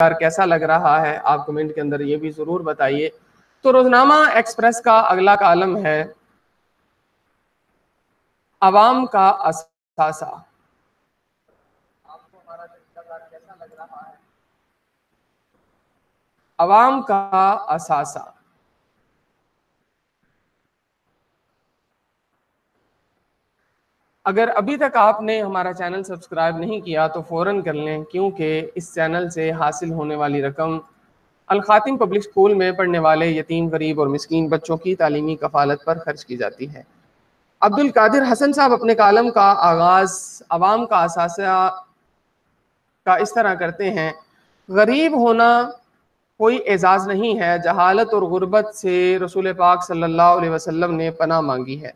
کیسا لگ رہا ہے آپ کمنٹ کے اندر یہ بھی ضرور بتائیے۔ تو روزنامہ ایکسپریس کا اگلا کالم ہے عوام کا اثاثہ۔ آپ کو ہمارا کردار کیسا لگ رہا ہے؟ عوام کا اثاثہ۔ اگر ابھی تک آپ نے ہمارا چینل سبسکرائب نہیں کیا تو فوراً کر لیں، کیونکہ اس چینل سے حاصل ہونے والی رقم الخاتم پبلک اسکول میں پڑھنے والے یتیم، غریب اور مسکین بچوں کی تعلیمی کفالت پر خرچ کی جاتی ہے۔ عبد القادر حسن صاحب اپنے کالم کا آغاز عوام کا اثاثہ کا اس طرح کرتے ہیں: غریب ہونا کوئی اعزاز نہیں ہے، جہالت اور غربت سے رسول پاک صلی اللہ علیہ وسلم نے پناہ مانگی ہے۔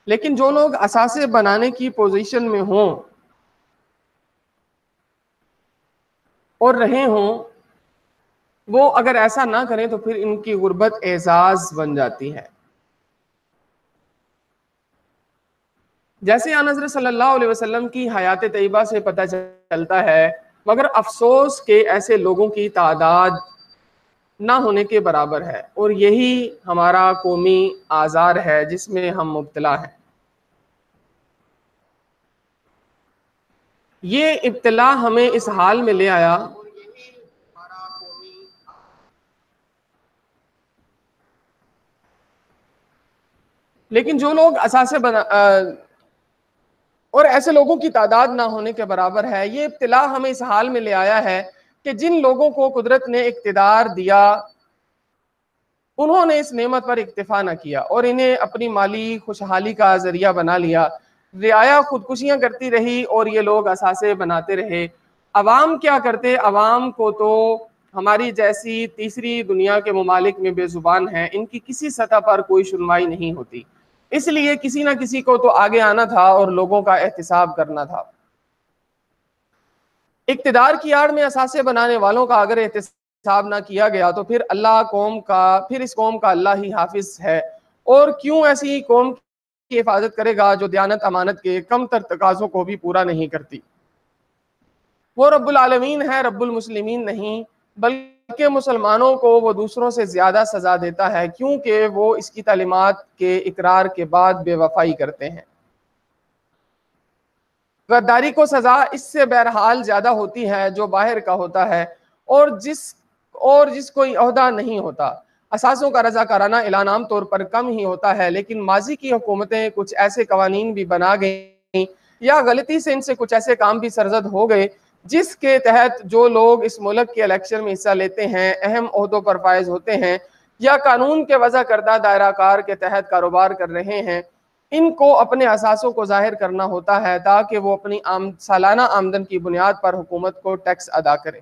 لیکن جو لوگ اثاثے بنانے کی پوزیشن میں ہوں اور رہے ہوں، وہ اگر ایسا نہ کریں تو پھر ان کی غربت اعزاز بن جاتی ہے۔ جیسے آن حضرت صلی اللہ علیہ وسلم کی حیات طیبہ سے پتہ چلتا ہے، مگر افسوس کہ ایسے لوگوں کی تعداد نہ ہونے کے برابر ہے، اور یہی ہمارا قومی آزار ہے جس میں ہم مبتلا ہیں۔ یہ ابتلا ہمیں اس حال میں لے آیا لیکن جو لوگ اثاثے اور ایسے لوگوں کی تعداد نہ ہونے کے برابر ہے، یہ ابتلا ہمیں اس حال میں لے آیا ہے کہ جن لوگوں کو قدرت نے اقتدار دیا انہوں نے اس نعمت پر اکتفا نہ کیا اور انہیں اپنی مالی خوشحالی کا ذریعہ بنا لیا۔ رعایا خودکشیاں کرتی رہی اور یہ لوگ اثاثے بناتے رہے۔ عوام کیا کرتے؟ عوام کو تو ہماری جیسی تیسری دنیا کے ممالک میں بے زبان ہیں، ان کی کسی سطح پر کوئی سنوائی نہیں ہوتی، اس لیے کسی نہ کسی کو تو آگے آنا تھا اور لوگوں کا احتساب کرنا تھا۔ اقتدار کی آڑ میں اثاثے بنانے والوں کا اگر احتساب نہ کیا گیا تو پھر اس قوم کا اللہ ہی حافظ ہے، اور کیوں ایسی قوم کی حفاظت کرے گا جو دیانت امانت کے کم تر تقاضوں کو بھی پورا نہیں کرتی۔ وہ رب العالمین ہے، رب المسلمین نہیں، بلکہ مسلمانوں کو وہ دوسروں سے زیادہ سزا دیتا ہے، کیونکہ وہ اس کی تعلیمات کے اقرار کے بعد بے وفائی کرتے ہیں۔ غداری کو سزا اس سے بہرحال زیادہ ہوتی ہے جو باہر کا ہوتا ہے اور جس کو عہدہ نہیں ہوتا۔ اثاثوں کا رضاکارانہ اعلان عام طور پر کم ہی ہوتا ہے، لیکن ماضی کی حکومتیں کچھ ایسے قوانین بھی بنا گئیں یا غلطی سے ان سے کچھ ایسے کام بھی سرزد ہو گئے جس کے تحت جو لوگ اس ملک کے الیکشن میں حصہ لیتے ہیں، اہم عہدوں پر فائز ہوتے ہیں یا قانون کے وضع کردہ دائرہ کار کے تحت کاروبار کر رہے ہیں، ان کو اپنے اثاثوں کو ظاہر کرنا ہوتا ہے تاکہ وہ اپنی سالانہ آمدن کی بنیاد پر حکومت کو ٹیکس ادا کریں۔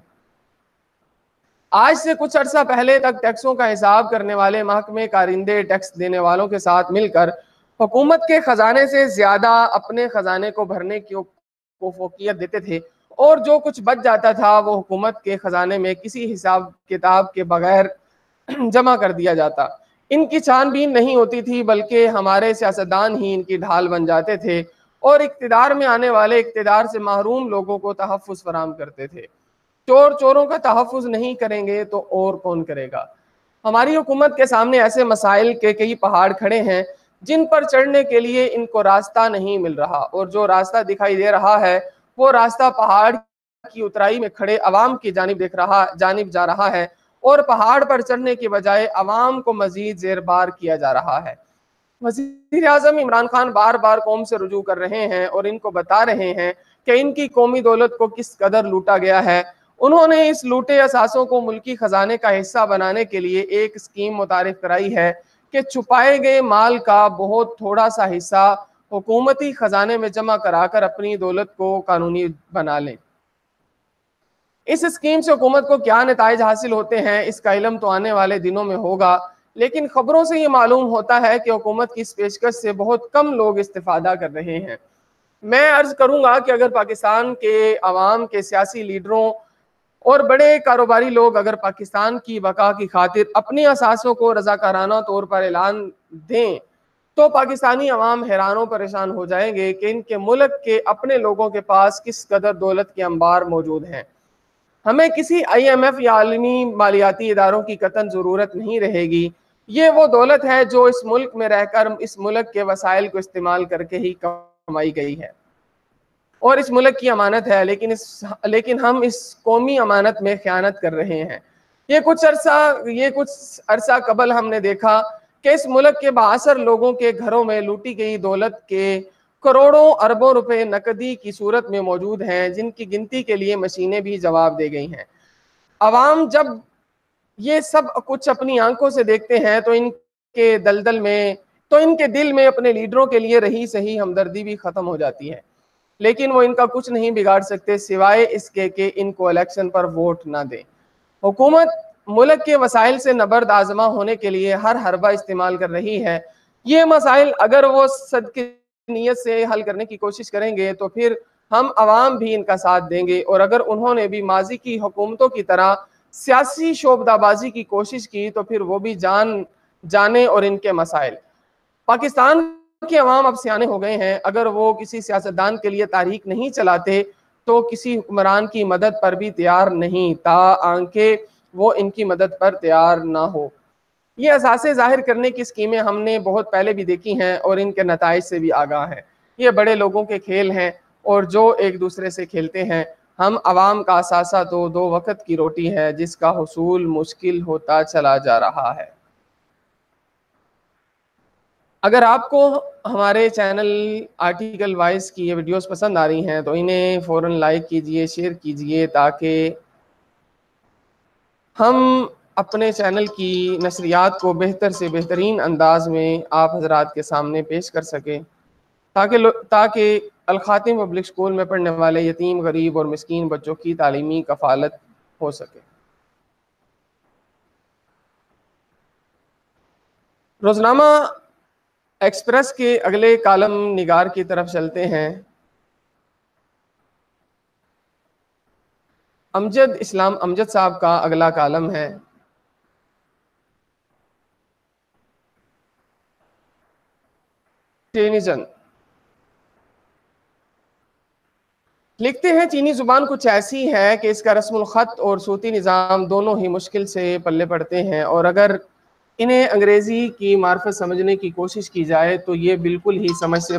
آج سے کچھ عرصہ پہلے تک ٹیکسوں کا حساب کرنے والے محکمے کارندے ٹیکس دینے والوں کے ساتھ مل کر حکومت کے خزانے سے زیادہ اپنے خزانے کو بھرنے کو فوقیت دیتے تھے، اور جو کچھ بچ جاتا تھا وہ حکومت کے خزانے میں کسی حساب کتاب کے بغیر جمع کر دیا جاتا۔ ان کی چھان بین نہیں ہوتی تھی، بلکہ ہمارے سیاستدان ہی ان کی ڈھال بن جاتے تھے اور اقتدار میں آنے والے اقتدار سے محروم لوگوں کو تحفظ فراہم کرتے تھے۔ چوروں کا تحفظ نہیں کریں گے تو اور کون کرے گا؟ ہماری حکومت کے سامنے ایسے مسائل کے کئی پہاڑ کھڑے ہیں جن پر چڑھنے کے لیے ان کو راستہ نہیں مل رہا، اور جو راستہ دکھائی دے رہا ہے وہ راستہ پہاڑ کی اترائی میں کھڑے عوام کی جانب جا رہا ہے، اور پہاڑ پر چڑھنے کی بجائے عوام کو مزید زیر بار کیا جا رہا ہے۔ وزیر اعظم عمران خان بار بار قوم سے رجوع کر رہے ہیں اور ان کو بتا رہے ہیں کہ ان کی قومی دولت کو کس قدر لوٹا گیا ہے۔ انہوں نے اس لوٹے اثاثوں کو ملکی خزانے کا حصہ بنانے کے لیے ایک اسکیم متعارف کرائی ہے کہ چھپائے گئے مال کا بہت تھوڑا سا حصہ حکومتی خزانے میں جمع کرا کر اپنی دولت کو قانونی بنا لیں۔ اس اسکیم سے حکومت کو کیا نتائج حاصل ہوتے ہیں اس کا علم تو آنے والے دنوں میں ہوگا، لیکن خبروں سے یہ معلوم ہوتا ہے کہ حکومت کی اس پیشکش سے بہت کم لوگ استفادہ کر رہے ہیں۔ میں عرض کروں گا کہ اگر پاکستان کے عوام کے سیاسی لیڈروں اور بڑے کاروباری لوگ اگر پاکستان کی بقا کی خاطر اپنی اثاثوں کو رضاکارانہ طور پر اعلان دیں تو پاکستانی عوام حیران و پریشان ہو جائیں گے کہ ان کے ملک کے اپنے لوگوں کے پاس کس قدر دولت کے انبار موجود ہیں۔ ہمیں کسی IMF یا عالمی مالیاتی اداروں کی قطعاً ضرورت نہیں رہے گی۔ یہ وہ دولت ہے جو اس ملک میں رہ کر اس ملک کے وسائل کو استعمال کر کے ہی کمائی گئی ہے اور اس ملک کی امانت ہے، لیکن ہم اس قومی امانت میں خیانت کر رہے ہیں۔ یہ کچھ عرصہ قبل ہم نے دیکھا کہ اس ملک کے بااثر لوگوں کے گھروں میں لوٹی گئی دولت کے کروڑوں اربوں روپے نقدی کی صورت میں موجود ہیں، جن کی گنتی کے لیے مشینیں بھی جواب دے گئی ہیں۔ عوام جب یہ سب کچھ اپنی آنکھوں سے دیکھتے ہیں تو ان کے دل میں اپنے لیڈروں کے لیے رہی سہی ہمدردی بھی ختم ہو جاتی ہے، لیکن وہ ان کا کچھ نہیں بگاڑ سکتے سوائے اس کے کہ ان کو الیکشن پر ووٹ نہ دیں۔ حکومت ملک کے وسائل سے نبرد آزما ہونے کے لیے ہر حربہ استعمال کر رہی ہے۔ یہ مسائل اگر وہ صدقے نیت سے حل کرنے کی کوشش کریں گے تو پھر ہم عوام بھی ان کا ساتھ دیں گے، اور اگر انہوں نے بھی ماضی کی حکومتوں کی طرح سیاسی شعبدہ بازی کی کوشش کی تو پھر وہ بھی جانے اور ان کے مسائل۔ پاکستان کے عوام اب سیانے ہو گئے ہیں، اگر وہ کسی سیاستدان کے لیے تاریخ نہیں چلاتے تو کسی حکمران کی مدد پر بھی تیار نہیں، تاکہ وہ ان کی مدد پر تیار نہ ہو۔ یہ اثاثے ظاہر کرنے کی اسکیمیں ہم نے بہت پہلے بھی دیکھی ہیں اور ان کے نتائج سے بھی آگاہ ہیں۔ یہ بڑے لوگوں کے کھیل ہیں اور جو ایک دوسرے سے کھیلتے ہیں۔ ہم عوام کا اثاثہ تو 2 وقت کی روٹی ہے جس کا حصول مشکل ہوتا چلا جا رہا ہے۔ اگر آپ کو ہمارے چینل آرٹیکل وائس کی یہ ویڈیوز پسند آ رہی ہیں تو انہیں فوراً لائک کیجئے، شیئر کیجئے، تاکہ ہم اپنے چینل کی نشریات کو بہتر سے بہترین انداز میں آپ حضرات کے سامنے پیش کر سکیں، تاکہ الخاتم پبلک اسکول میں پڑھنے والے یتیم، غریب اور مسکین بچوں کی تعلیمی کفالت ہو سکے۔ روزنامہ ایکسپریس کے اگلے کالم نگار کی طرف چلتے ہیں۔ اسلام امجد صاحب کا اگلا کالم ہے۔ چینیزن لکھتے ہیں، چینی زبان کچھ ایسی ہے کہ اس کا رسم الخط اور صوتی نظام دونوں ہی مشکل سے پلے پڑتے ہیں، اور اگر انہیں انگریزی کی معرفت سمجھنے کی کوشش کی جائے تو یہ بالکل ہی سمجھ سے